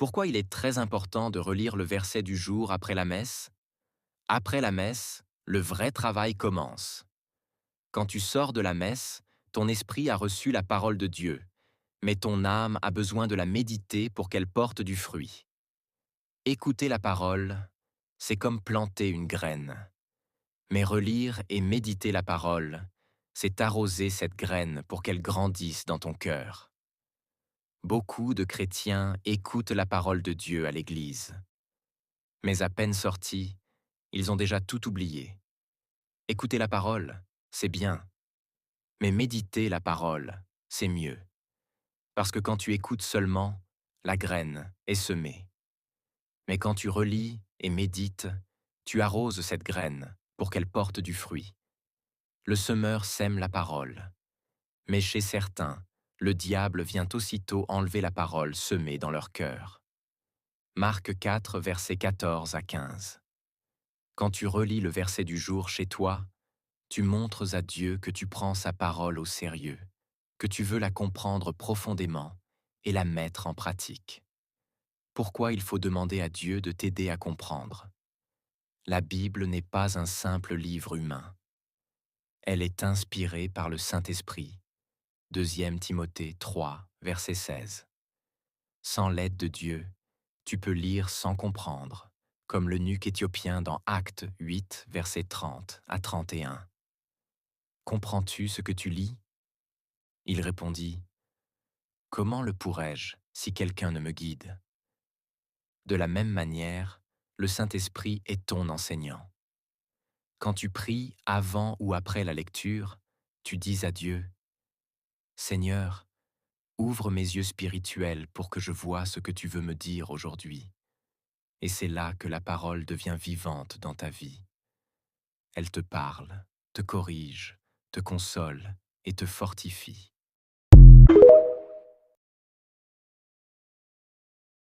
Pourquoi il est très important de relire le verset du jour après la messe? Après la messe, le vrai travail commence. Quand tu sors de la messe, ton esprit a reçu la parole de Dieu, mais ton âme a besoin de la méditer pour qu'elle porte du fruit. Écouter la parole, c'est comme planter une graine. Mais relire et méditer la parole, c'est arroser cette graine pour qu'elle grandisse dans ton cœur. Beaucoup de chrétiens écoutent la parole de Dieu à l'Église. Mais à peine sortis, ils ont déjà tout oublié. Écouter la parole, c'est bien, mais méditer la parole, c'est mieux. Parce que quand tu écoutes seulement, la graine est semée. Mais quand tu relis et médites, tu arroses cette graine pour qu'elle porte du fruit. Le semeur sème la parole. Mais chez certains, le diable vient aussitôt enlever la parole semée dans leur cœur. Marc 4, versets 14 à 15. Quand tu relis le verset du jour chez toi, tu montres à Dieu que tu prends sa parole au sérieux, que tu veux la comprendre profondément et la mettre en pratique. Pourquoi il faut demander à Dieu de t'aider à comprendre? La Bible n'est pas un simple livre humain. Elle est inspirée par le Saint-Esprit. 2 Timothée 3, verset 16. Sans l'aide de Dieu, tu peux lire sans comprendre, comme l'eunuque éthiopien dans Actes 8, versets 30 à 31. Comprends-tu ce que tu lis? Il répondit, comment le pourrais-je si quelqu'un ne me guide? De la même manière, le Saint-Esprit est ton enseignant. Quand tu pries avant ou après la lecture, tu dis à Dieu, Seigneur, ouvre mes yeux spirituels pour que je voie ce que tu veux me dire aujourd'hui. Et c'est là que la parole devient vivante dans ta vie. Elle te parle, te corrige, te console et te fortifie.